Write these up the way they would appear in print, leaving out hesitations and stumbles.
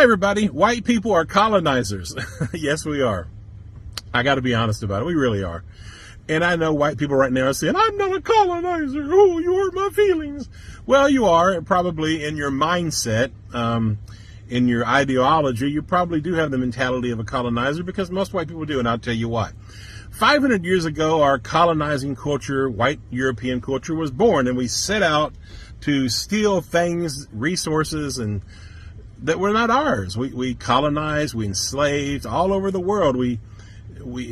Hi, everybody. White people are colonizers. Yes, we are. I got to be honest about it. We really are. And I know white people right now are saying, I'm not a colonizer. Oh, you hurt my feelings. Well, you are probably in your mindset, in your ideology. You probably do have the mentality of a colonizer because most white people do. And I'll tell you what. 500 years ago, our colonizing culture, white European culture, was born. And we set out to steal things, resources, and that were not ours. We colonized, we enslaved all over the world. We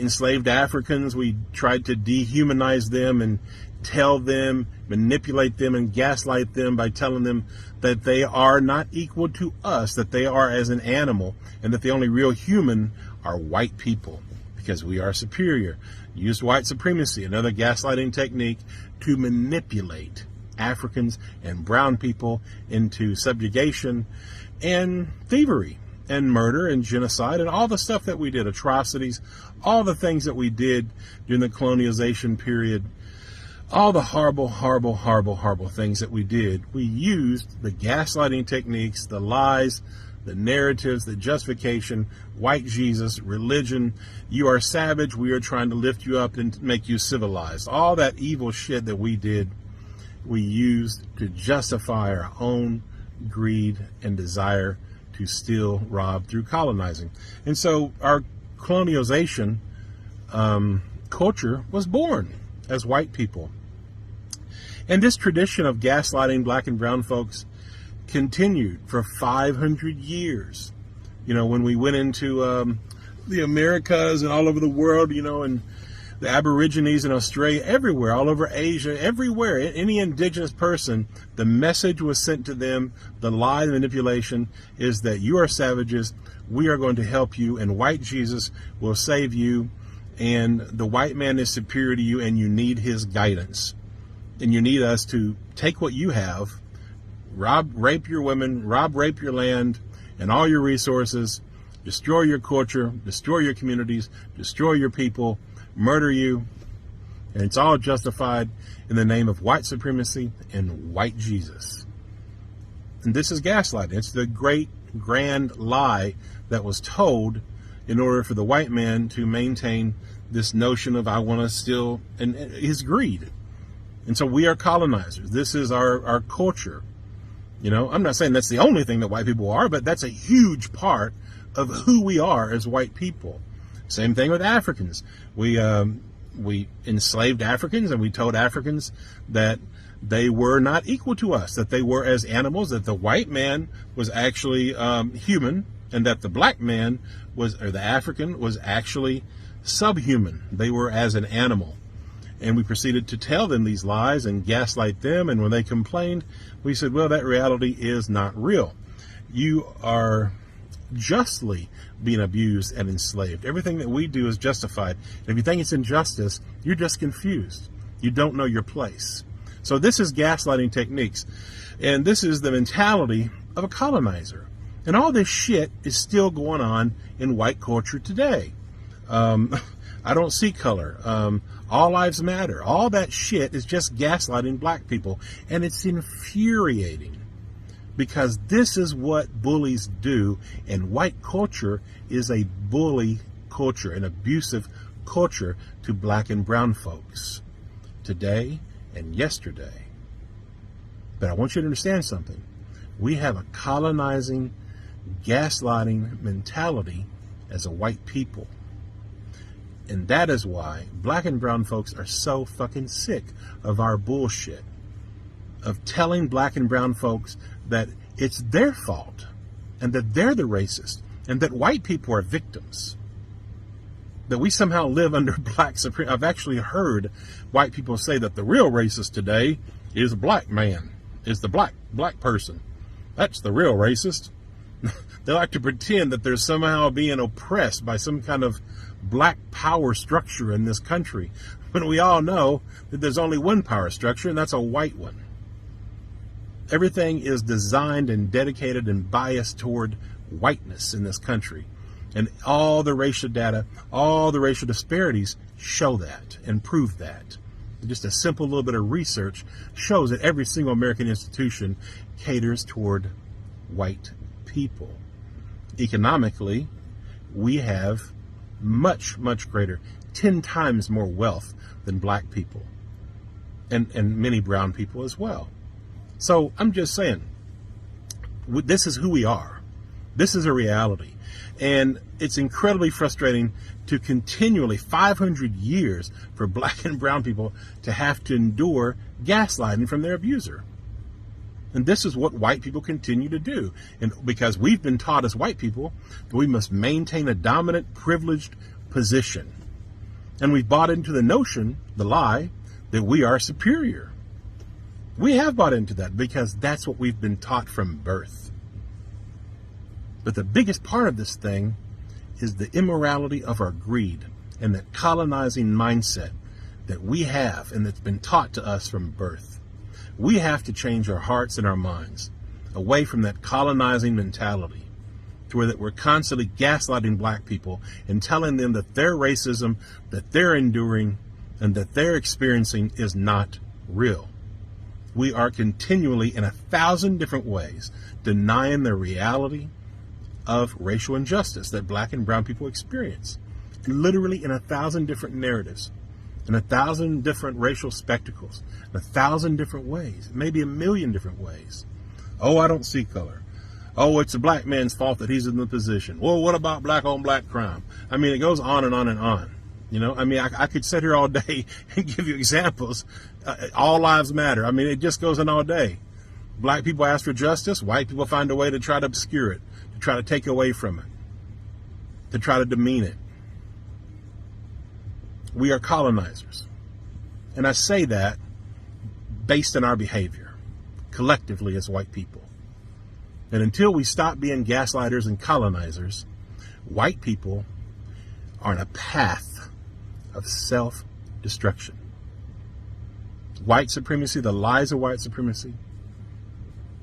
enslaved Africans. We tried to dehumanize them and tell them, manipulate them, and gaslight them by telling them that they are not equal to us, that they are as an animal, and that the only real human are white people because we are superior. Used white supremacy, another gaslighting technique, to manipulate Africans and brown people into subjugation and thievery and murder and genocide and all the stuff that we did, atrocities, all the things that we did during the colonialization period, all the horrible, horrible, horrible, horrible things that we did. We used the gaslighting techniques, the lies, the narratives, the justification, white Jesus, religion. You are savage. We are trying to lift you up and make you civilized. All that evil shit that we did, we used to justify our own greed and desire to steal, rob through colonizing. And so our colonialization culture was born as white people. And this tradition of gaslighting black and brown folks continued for 500 years. You know, when we went into the Americas and all over the world, you know, and the Aborigines in Australia, everywhere, all over Asia, everywhere, any indigenous person, the message was sent to them. The lie, the manipulation is that you are savages. We are going to help you, and white Jesus will save you. And the white man is superior to you, and you need his guidance. And you need us to take what you have, rape your women, rape your land and all your resources, destroy your culture, destroy your communities, destroy your people, murder you, and it's all justified in the name of white supremacy and white Jesus. And this is gaslighting. It's the great grand lie that was told in order for the white man to maintain this notion of I want to steal, and his greed. And so we are colonizers. This is our culture. You know, I'm not saying that's the only thing that white people are, but that's a huge part of who we are as white people. Same thing with Africans. We enslaved Africans, and we told Africans that they were not equal to us, that they were as animals, that the white man was actually human, and that the black man or the African was actually subhuman. They were as an animal. And we proceeded to tell them these lies and gaslight them. And when they complained, we said, well, that reality is not real. You are justly being abused and enslaved. Everything that we do is justified. And if you think it's injustice, you're just confused. You don't know your place. So this is gaslighting techniques. And this is the mentality of a colonizer. And all this shit is still going on in white culture today. I don't see color. All lives matter. All that shit is just gaslighting black people. And it's infuriating. Because this is what bullies do, and white culture is a bully culture, an abusive culture to black and brown folks today and yesterday. But I want you to understand something. We have a colonizing, gaslighting mentality as a white people. And that is why black and brown folks are so fucking sick of our bullshit, of telling black and brown folks that it's their fault and that they're the racist and that white people are victims, that we somehow live under black supremacy. I've actually heard white people say that the real racist today is a black man, is the black person. That's the real racist. They like to pretend that they're somehow being oppressed by some kind of black power structure in this country, when we all know that there's only one power structure, and that's a white one. Everything is designed and dedicated and biased toward whiteness in this country. And all the racial data, all the racial disparities show that and prove that. Just a simple little bit of research shows that every single American institution caters toward white people. Economically, we have much, much greater, 10 times more wealth than black people, and many brown people as well. So I'm just saying, this is who we are. This is a reality. And it's incredibly frustrating to continually, 500 years, for black and brown people to have to endure gaslighting from their abuser. And this is what white people continue to do. And because we've been taught as white people that we must maintain a dominant, privileged position. And we've bought into the notion, the lie, that we are superior. We have bought into that because that's what we've been taught from birth. But the biggest part of this thing is the immorality of our greed and that colonizing mindset that we have and that's been taught to us from birth. We have to change our hearts and our minds away from that colonizing mentality to where that we're constantly gaslighting black people and telling them that their racism that they're enduring and that they're experiencing is not real. We are continually, in 1,000 different ways, denying the reality of racial injustice that black and brown people experience. Literally in 1,000 different narratives, in 1,000 different racial spectacles, in 1,000 different ways, maybe 1,000,000 different ways. Oh, I don't see color. Oh, it's a black man's fault that he's in the position. Well, what about black on black crime? I mean, it goes on and on and on. You know, I mean, I could sit here all day and give you examples. All lives matter. I mean, it just goes on all day. Black people ask for justice. White people find a way to try to obscure it, to try to take away from it, to try to demean it. We are colonizers. And I say that based on our behavior, collectively as white people. And until we stop being gaslighters and colonizers, white people are on a path of self-destruction. White supremacy, the lies of white supremacy,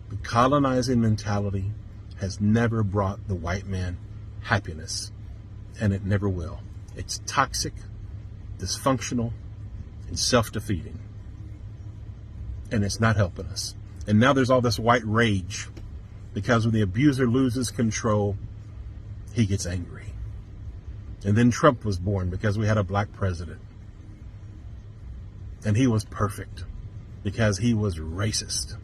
the colonizing mentality has never brought the white man happiness, and it never will. It's toxic, dysfunctional, and self-defeating. And it's not helping us. And now there's all this white rage because when the abuser loses control, he gets angry. And then Trump was born because we had a black president. And he was perfect because he was racist.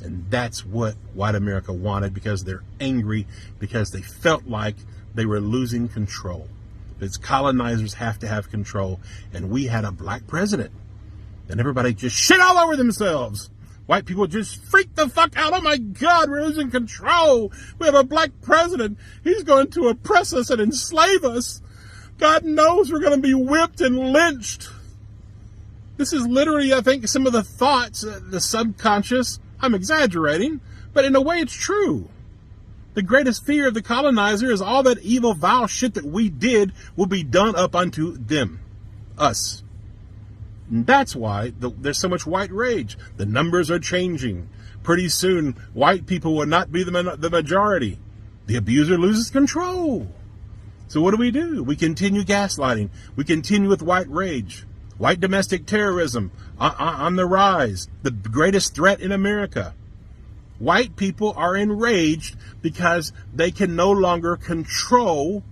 And that's what white America wanted because they're angry because they felt like they were losing control. Because colonizers have to have control. And we had a black president. And everybody just shit all over themselves. White people just freak the fuck out. Oh my God, we're losing control. We have a black president. He's going to oppress us and enslave us. God knows we're going to be whipped and lynched. This is literally, I think, some of the thoughts, the subconscious. I'm exaggerating, but in a way it's true. The greatest fear of the colonizer is all that evil, vile shit that we did will be done up unto them, us. And that's why there's so much white rage. The numbers are changing. Pretty soon, white people will not be the majority. The abuser loses control. So what do? We continue gaslighting. We continue with white rage. White domestic terrorism on the rise. The greatest threat in America. White people are enraged because they can no longer control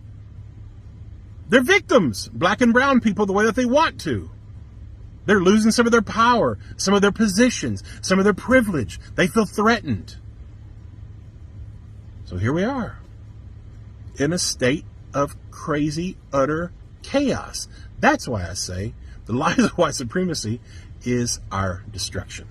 their victims, black and brown people, the way that they want to. They're losing some of their power, some of their positions, some of their privilege. They feel threatened. So here we are, in a state of crazy, utter chaos. That's why I say the lies of white supremacy is our destruction.